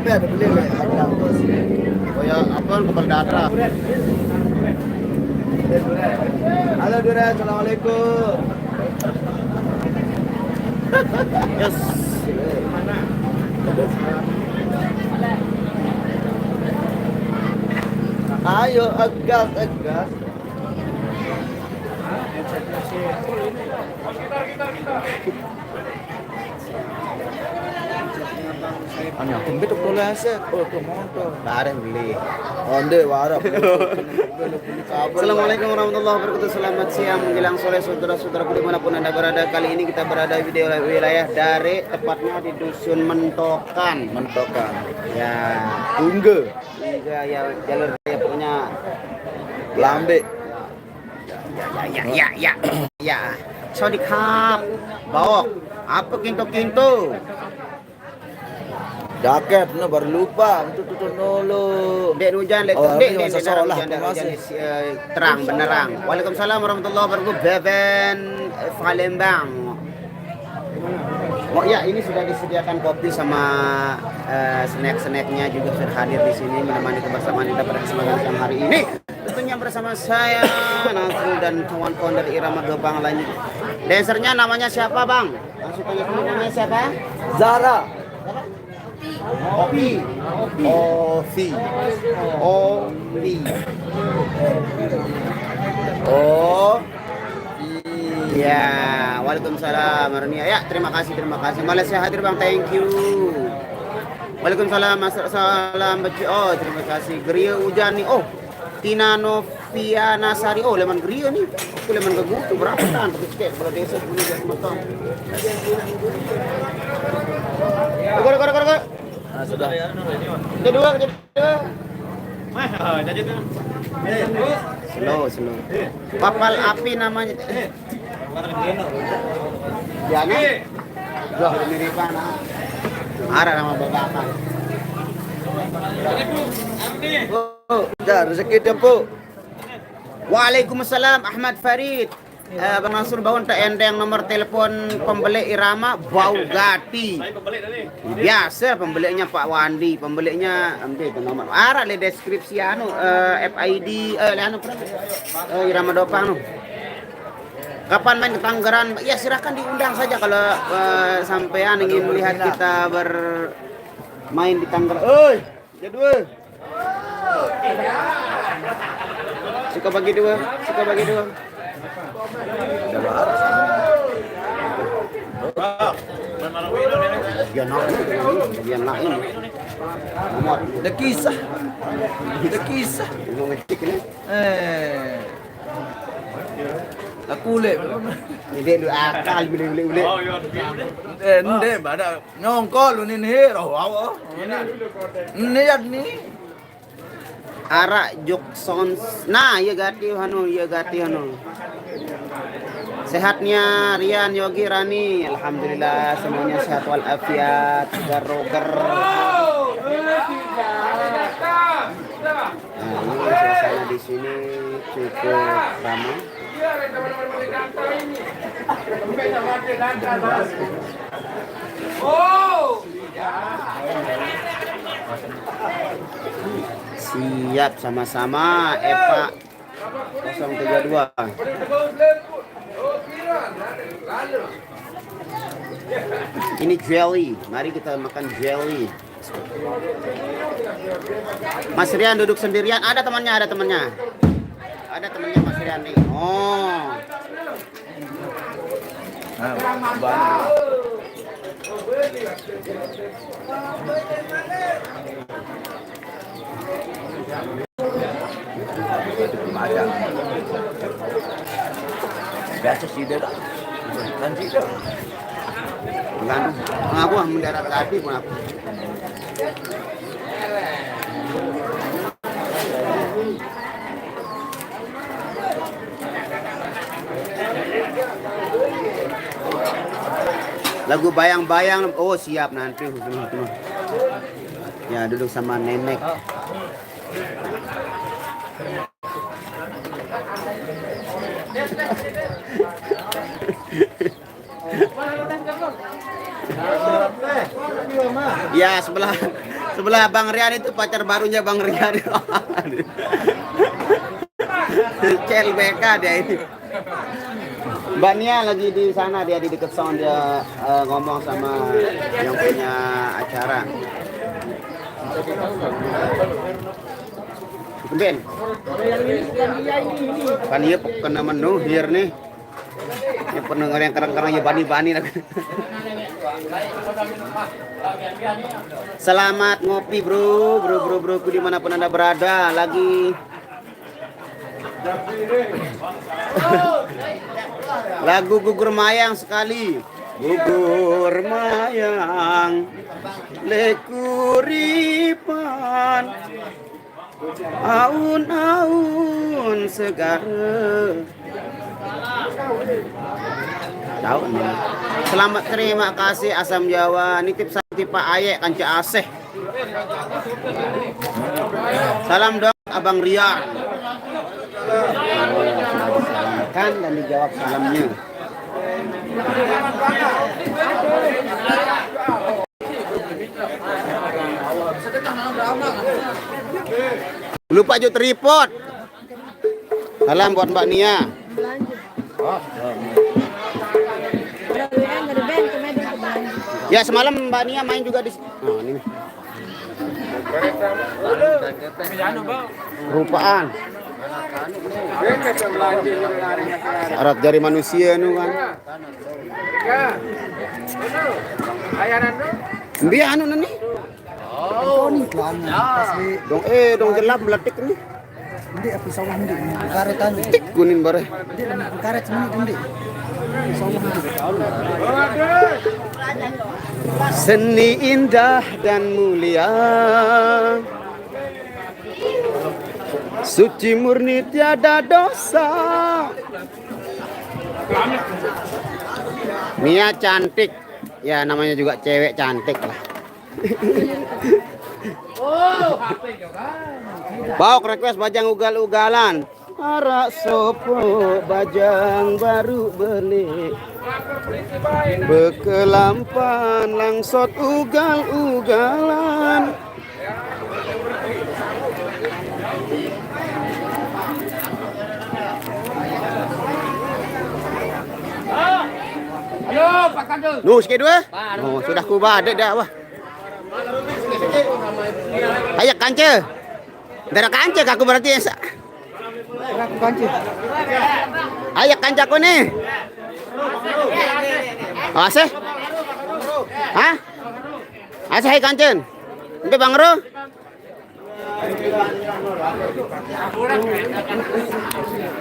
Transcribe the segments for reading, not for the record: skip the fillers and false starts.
Tapi ada beli ada. Oh ya, apa kepala data. Halo Dura, assalamualaikum. Yes. Ayo agas. Ano, kumbit ko lang sa motor. Dari beli. Onde warap. Assalamualaikum warahmatullahi wabarakatuh. Selamat siang menjelang sore saudara-saudara dimanapun Anda berada. Kali ini kita berada di wilayah Dare, tepatnya di Dusun Mentokan. Ya, Tungge. Ya jalur ya pokoknya Lambe. Ya. Saudi Cup. Bawok. Apa kinto-kinto? Jaket no baru lupa untuk tutup dulu. Dek hujan terang benerang. Waalaikumsalam warahmatullahi wabarakatuh. Beben Palembang. Oh ya, ini sudah disediakan kopi sama snack-snacknya juga sudah hadir di sini menemani kebersamaan kita pada kesempatan siang hari ini. Tentunya bersama saya Nasrul dan kawan-kawan dari Irama Gebang lainnya. Dancernya namanya siapa, Bang? Langsung tanya dulu, namanya siapa? Zara. Opi. Ya, waalaikumsalam Arnia. Ya, terima kasih. Malaysia hadir Bang, thank you. Waalaikumsalam, salam baju. Oh, terima kasih. Geria hujan nih. Oh, Tina Novia Nasari. Oh, lemon geria nih. Aku lemon gegutu berapa tahun pakai tiket kalau desa punya dia semua. Gor. Nah, sudah. Kedua. Slow. Kapal api namanya. Ya nih. Loh, miripan. Ada nama babakan. Oh, dah rezeki tempo. Waalaikumsalam Ahmad Farid. Bang Mansur bangun tak endeng nomor telepon pembeli Irama Baugati. Biasa pembelinya Pak Wandi, pembelinya ambil nomor. Arah le deskripsi anu FID Irama Dopang. Kapan main ke Tangerang? Ya silakan diundang saja kalau sampean ingin melihat kita bermain di Tangerang. Oi, jadwal. Suka bagi dua. Bagian lain. Nomor. Ada kisah. Aku lek. Ini lu akal beli. Ende pada nyongkol ini nih. Ini nih. Arak Joksons. Nah, ya gati hanu. Sehatnya Rian, Yogi, Rani, alhamdulillah semuanya sehat walafiat, roger. Nah, ini suasana di sini cukup ramai. Siap sama-sama Eva 032. Ini jelly, mari kita makan jelly. Mas Rian duduk sendirian, ada temannya Mas Rian nih. Oh. Biasa sih dia tak. Nanti dah. Aku mendarat tadi pun aku. Lagu bayang-bayang. Oh siap nanti. Ya duduk sama nenek. Ya sebelah Sebelah Bang Rian itu pacar barunya Bang Rian. CLBK dia ini. Mbak Nia lagi di sana, dia di dekat sound, dia ngomong sama yang punya acara. Ben. Kan iya kena menu hier nih. Yang pendengar yang kadang-kadang ya bani-bani. Selamat ngopi bro, bro, dimanapun Anda berada. Lagi lagu gugur mayang sekali. Gugur mayang lekuripan aun-aun segara. Tahu nih. Selamat, terima kasih Asam Jawa. Nitip santi Pak Ayek kanca Aseh. Salam dong Abang Rian. Kan dan dijawab salamnya. Lupa juga tripod. Salam buat Mbak Nia. Ya semalam Mbak Nia main juga di. Oh, ini. Rupaan. Syarat dari manusia nu kan. Biar anu nani. Oh, dong gelap meletik ni. Hindi api sawah hindi karet anu. Tik kuning bare. Hindi karet semua hindi. Seni indah dan mulia, suci murni tiada dosa. Mia cantik, ya namanya juga cewek cantik lah. Bauk request bajang ugal-ugalan. Arak sopo bajang baru beli. Bekelampan langsot ugal-ugalan. Halo Pak Kandul. Nuh sikit dua. Oh, sudah ku badek dah wah. Ayak kanca. Dara kanca aku berarti ya. Aku kanci. Ayak kanca ko ni. Ase? Hah? Ase hai kancen. Ente Bang Ro.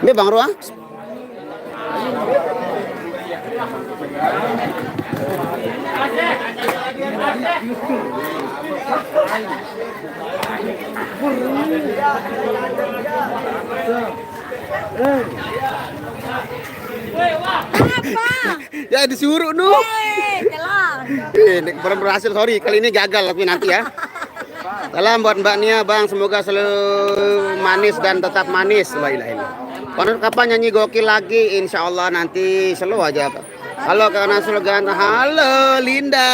Ente Bang Ro ah. Ya disuruh nu. Nek berhasil, sorry kali ini gagal tapi nanti ya. Salam buat Mbak Nia Bang, semoga selalu manis dan tetap manis. La ilaha illallah. Kapan nyanyi gokil lagi? Insya Allah nanti slow aja Pak. Halo karena slogan. Halo Linda.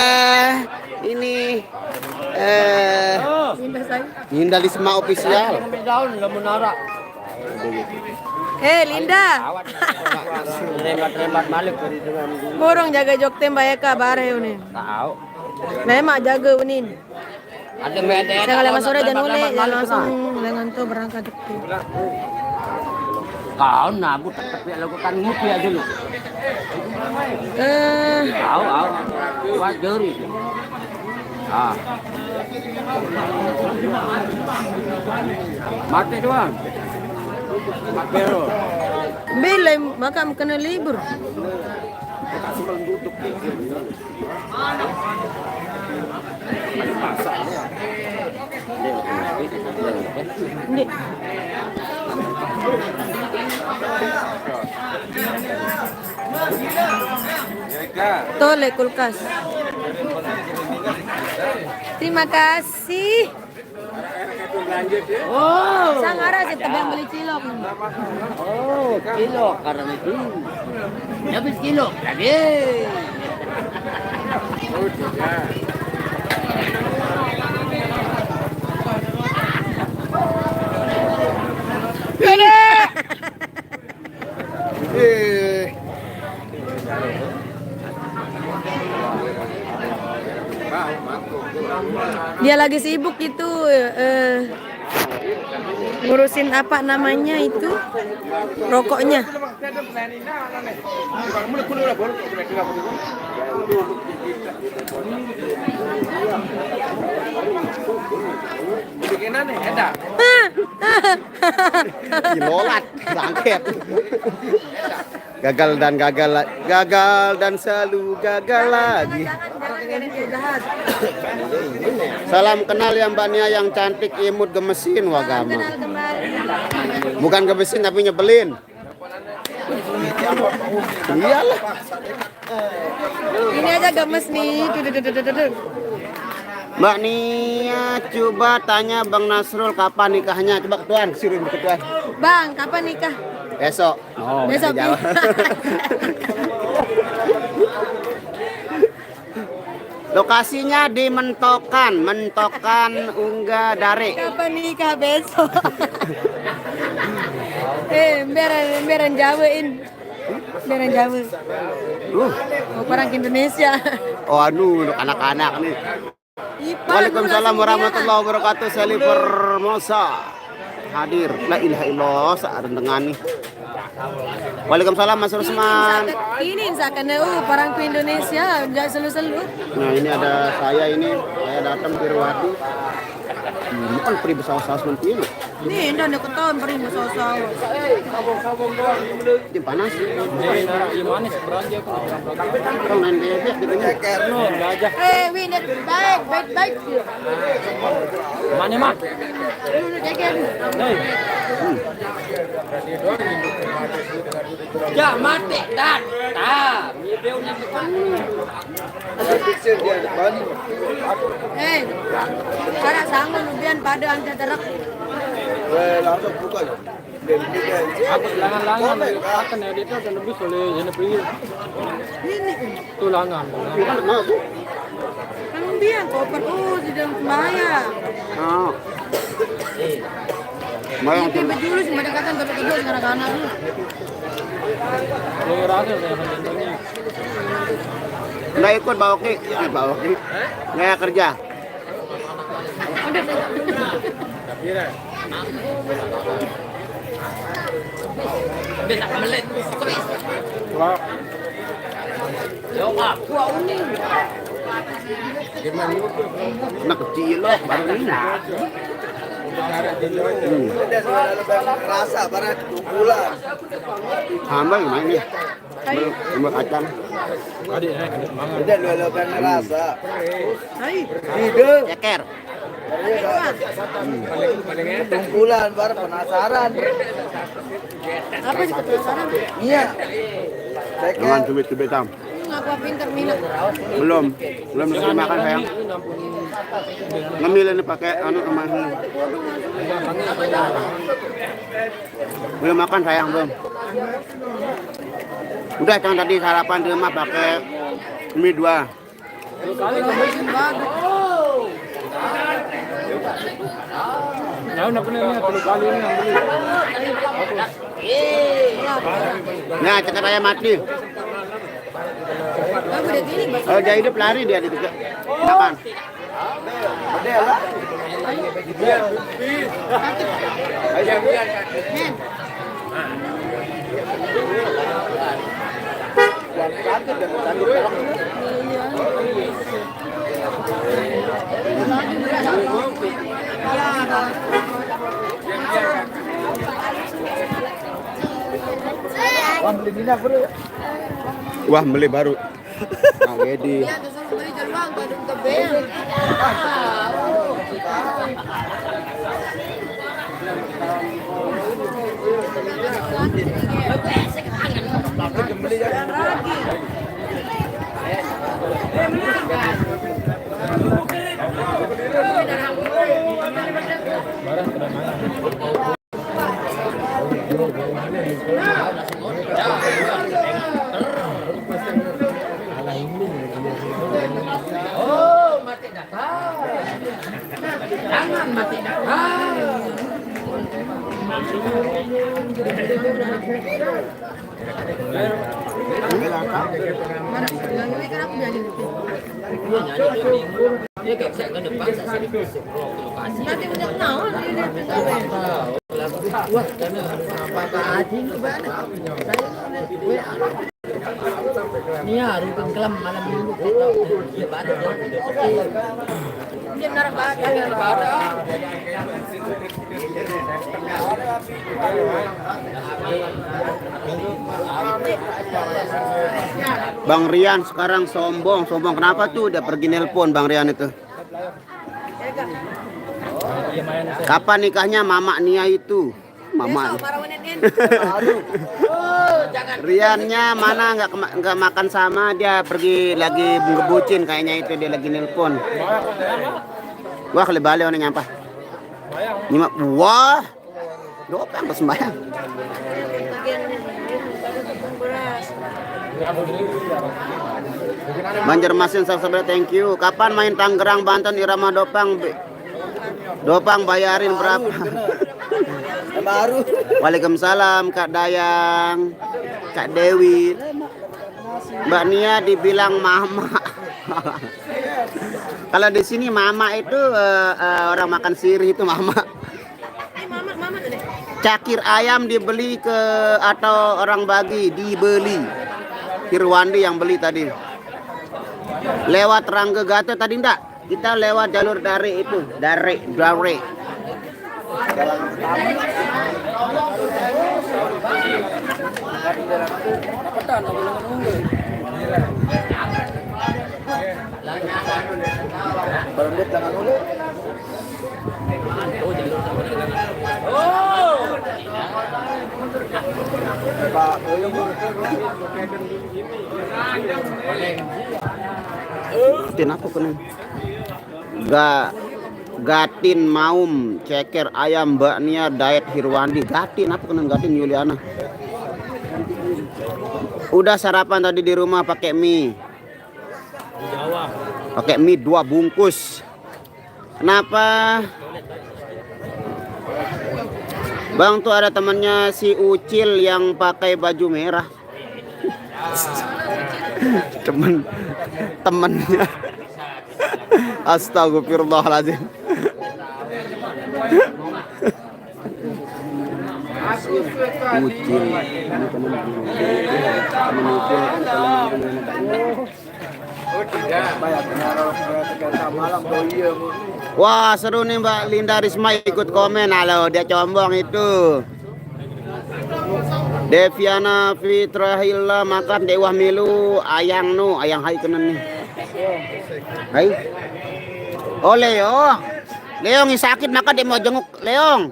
Ini Linda Lisma official. Linda. Borong jaga jok tembak ka bare unin. Tahu. Memang jaga unin. Ada mede. Saya kalau sore jangan oleh, jangan langsung dengan tuh berangkat dekat. Kau nabu tapi lakukan muti aja dulu. Tahu. Wajar itu. Ah. Mati doang. Makero. Bila makam kena libur. Ini. Tole kulkas. Terima kasih. Oh. Sangara kita yang beli cilok. Oh, kilo karena itu. Habis kilo lagi. Dia lagi sibuk itu ngurusin apa namanya itu rokoknya. Lolat, bangket. Gagal dan selalu gagal lagi. Salam kenal ya Mbak Nia yang cantik, imut, gemesin, wagama. Bukan gemesin tapi nyebelin. Iyalah. Ini aja gemes nih. Tuh. Mbak Nia coba tanya Bang Nasrul kapan nikahnya. Coba ketuan, suruh ketuan. Bang, kapan nikah? Besok. Oh, Besok. jawab. Lokasinya di Mentokan Unggah Dare. Kapan nikah besok? Beran Jawain. Beran Jawa. Oh, orang Indonesia. Oh, untuk anak-anak nih. Waalaikumsalam warahmatullahi wabarakatuh. Sali Formosa hadir. La ilaha illallah saat dengan nih. Waalaikumsalam Mas Rusman. Ini misalkan orang ke Indonesia jangan selu-selu. Nah, ini ada saya datang Pirwati. Bukan pri saus-saus menteri. Nih, ndak ada keton beri saus-saus. Ini panas. Ini manis beranja kok. Kau main bebek gitu nya. Winet baik. Mana mak? Ya mati dan. Karena sanggup lubian pada angka terak. Langsung buka. Aku langan-langan akan edit itu dan lebih soleh jadi pergi. Itu langan. Bukan mau Bu. Kan lubian koper di dalam kembaya. Oh. Mayang Ini bejulu sih mendekatan kedua dengan anak-anak. Lo rasa saya contohnya. Nggak ikut Mbak Oki. Mbak Oki. Nggak kerja. Bisa kemelit. Wah. Jawab. Anak kecil loh, baru ini. Rasa barang kumpulan. Hamba gimana ini? Belum kacang. Tidak lelekan rasa. Ceker. Kumpulan baru penasaran. Apa sih penasaran? Iya. Jangan cubit-cubit tam. Aku pinter minum. Belum bisa makan sayang. Ngemil ini pakai kemasan. Belum makan sayang belum. Udah yang tadi sarapan di rumah pakai mie 2. Nah, udah pernah lihat 3 kali ini yang beli. Nah, ceker ayam mati. Kalau dia hidup lari dia di tiga. Makan. Wah, beli baru. Nah, Wedi. Oh, mati datang. Jangan mati datang. Mana? Yang ini kan aku jadi. Nanti udah naon Wah, karena Pak Haji itu banyak. Iya, rukun kelam malam minggu kita ibadah. dia narak Bang Rian sekarang sombong. Sombong kenapa tuh? Udah pergi nelpon Bang Rian itu. Kapan nikahnya Mama Nia itu? Mama. Riannya mana nggak makan sama, dia pergi lagi ngebucin kayaknya itu, dia lagi nelpon. Wah kali balik orang nyampah. Wah, dopa yang sembahyang. Banjarmasin sahabat, thank you. Kapan main Tangerang Banten irama Dopang? Dopang bayarin berapa? Baru. Waalaikumsalam Kak Dayang, Kak Dewi. Mbak Nia dibilang mama. Kalau di sini mama itu orang makan sirih itu mama. mama deh. Cakir ayam dibeli ke atau orang bagi dibeli. Hirwandi yang beli tadi. Lewat Rangga Gatot tadi enggak? Kita lewat jalur dari itu, dari. Berendit jangan dulu. Pak Tin apa kuning? Gatin Maum ceker ayam Mbak Nia diet Hirwandi. Gatin apa kuning? Gatin Yuliana. Udah sarapan tadi di rumah pakai mie. Pakai mie 2 bungkus. Kenapa? Bang tuh ada temannya si Ucil yang pakai baju merah. Temennya. Astagfirullahaladzim. Ucil. Wah seru nih Mbak Linda Risma ikut komen. Halo dia combong itu. Deviana Fitrahillah makan dewah milu ayang nu ayang hai kenen nih. Hai. Oh Leong. Leong yang sakit maka dia mau jenguk Leong.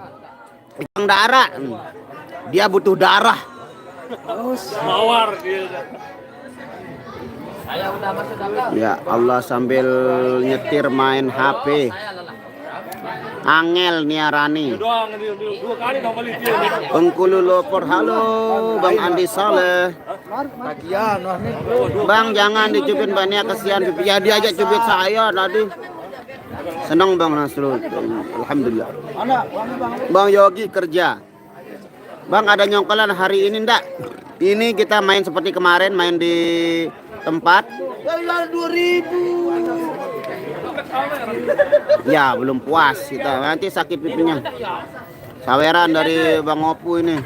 Yang darah. Dia butuh darah. Mawar dia. Ya Allah sambil nyetir main HP. Angel Niarani. Dua kali dong beli dia. Bengkulu Lopor. Halo Bang Andi Saleh. bagian wah nih. Bang jangan dicubit Mbak Nia kesian. Ya diajak cubit saya tadi. Senang Bang Nasrul. Alhamdulillah. Bang Yogi kerja. Bang ada nyongkelan hari ini ndak? Ini kita main seperti kemarin, main di tempat. 2000. Ya belum puas kita, nanti sakit pipinya. Saweran dari Bang Opu ini.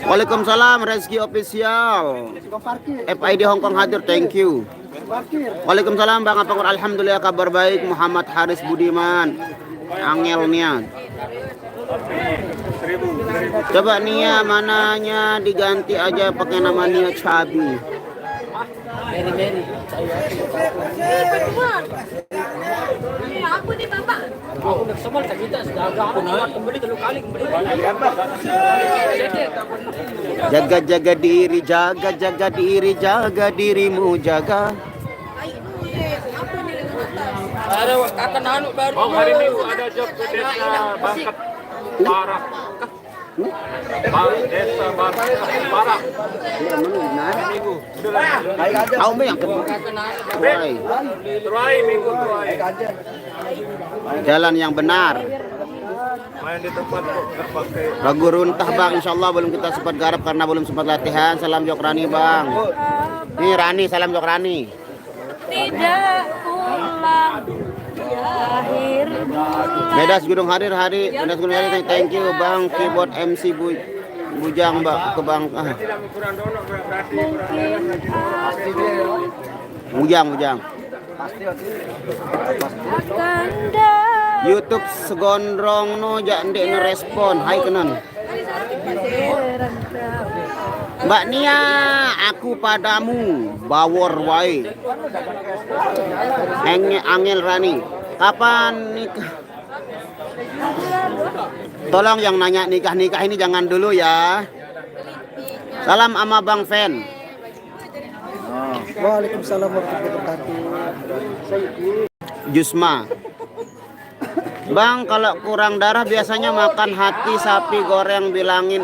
Waalaikumsalam Rezeki Official. FID Hongkong hadir, thank you. Waalaikumsalam Bang Apanggur, alhamdulillah kabar baik. Muhammad Haris Budiman. Angelnya. Coba Nia mananya diganti aja pakai nama Nia Cabi. Meri. Aku nih Bapak. Aku nak semua kita sudah aku nak kembali 3 kali kembali. Jaga diri, jaga diri, jaga dirimu, jaga. Ada kata nanu baru. Bang hari Minggu ada job ke desa Bangkat Barak. Bang desa Bangkat Barak. Minggu. Tahu Mbak yang kedua. Teruai. Teruai Minggu teruai. Jalan yang benar. Main di tempat terpakai. Ragu runtah Bang, insyaallah belum kita sempat garap karena belum sempat latihan. Salam Jokrani Bang. Nih Rani, salam Jokrani. Tidak pulang Medas Gunung Hadir hari, Medas Gunung Hadir, thank you Bang keyboard MC Bujang Mbak ke Bang. Bujang. YouTube segondrong no jak ndek ngerespon. Hai kenon. Mbak Nia, aku padamu bawor wae. Angel Rani. Kapan nikah? Tolong yang nanya nikah ini jangan dulu ya. Salam ama Bang Fen. Waalaikumsalam warahmatullahi wabarakatuh. Jusma. Bang, kalau kurang darah biasanya makan hati sapi goreng bilangin.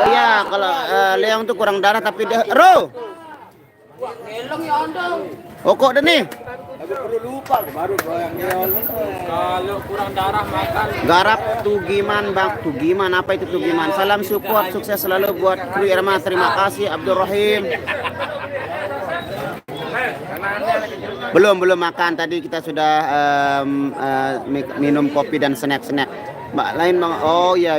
Iya, kalau Leong tuh kurang darah tapi dia Ro. Oh kok deh nih? Kalau kurang darah makan. Garap Tugiman Bang, Tugiman apa itu Tugiman? Salam support, sukses selalu buat kru Irma. Terima kasih Abdurrahim. Belum makan, tadi kita sudah minum kopi dan snack. Mbak lain Bang. Oh ya.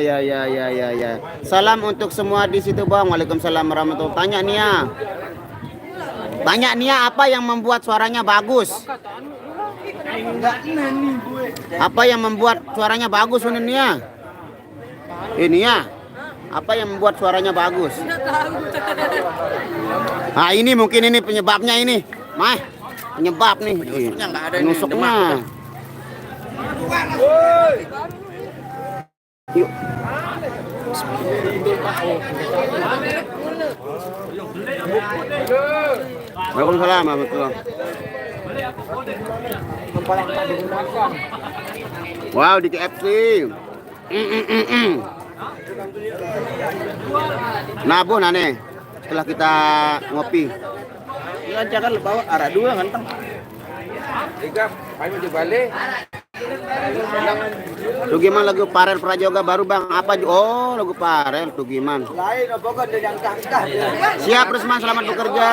Salam untuk semua di situ Bang. Waalaikumsalam warahmatullahi wabarakatuh. Tanya Nia apa yang membuat suaranya bagus? Apa yang membuat suaranya bagus Nia? Ini ya. Apa yang membuat suaranya bagus? Nah ini mungkin ini penyebabnya ini. Mah, penyebab nih. Nusuknya. Yuk. Waalaikumsalam warahmatullahi. Wow di KFC. Nabuh nane setelah kita ngopi. Lancarkan bawa arah dua ganteng. Tiga, ayo balik. Tuh gimana lagu Parel Prajoga baru Bang? Apa? Oh lagu Parel tuh gimana? Lain apa kan dia yang kangkah. Siap Rusman, selamat bekerja.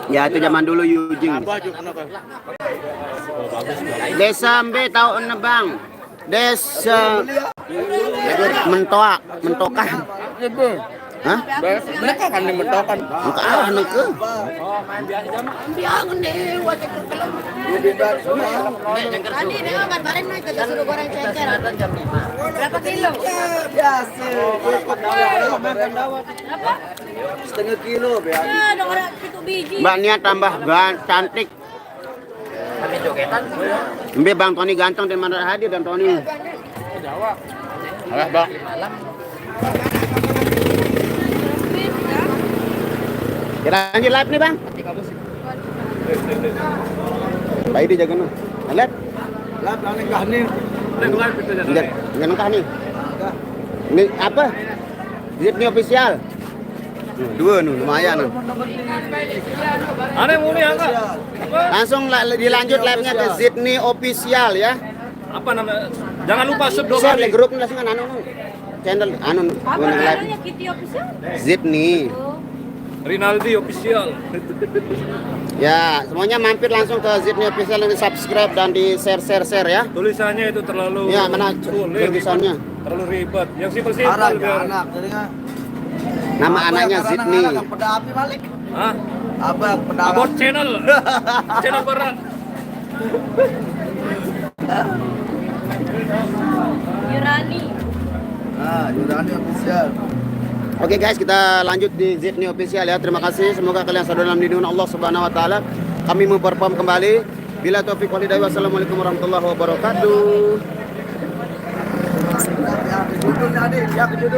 Ya itu zaman dulu Yujing. Desa Mbe tahu ene Bang? Desa mentokan. Hah? Mereka kan mentokan. Engka ah neke. Tadi dia obat baren naik ke suruh goreng cecer. Berapa kilo? Biasa. Berapa? Setengah kilo biasa. Ya, dong orang itu biji. Mbak Nia tambah cantik. Mbe Bang Tony ganteng dan mana hadir dan Tony. Alah Bang. Kita lanjut live nih Bang. Baik dia jaga nih. Lihat. Lah nikah nih. Lihat, enggak nikah nih. Ini apa? Zidni official. Dua nih lumayan nih. Aneh muni angkat. Langsung dilanjut live-nya ke Zidni official ya. Apa namanya? Jangan lupa sub dong. Share di grup nih langsung anu channel anu live. Kitty official? Zidni. Rinaldi official. Ya, semuanya mampir langsung ke Zidni official dan di subscribe dan di share ya. Tulisannya itu terlalu Ya, mana tulisannya? Terlalu ribet. Yang simpel Arah biar. anak jadi kan. Nama anaknya Zidni. Pada api balik. Hah? Abang pedang. Abot channel. Channel berat. Yurani. Yurani official. Oke guys, kita lanjut di Zidni official ya. Terima kasih. Semoga kalian selalu dalam lindungan Allah Subhanahu wa taala. Kami memperform kembali. Bila taufik wal hidayah. Wassalamualaikum warahmatullahi wabarakatuh. Ya, duduk.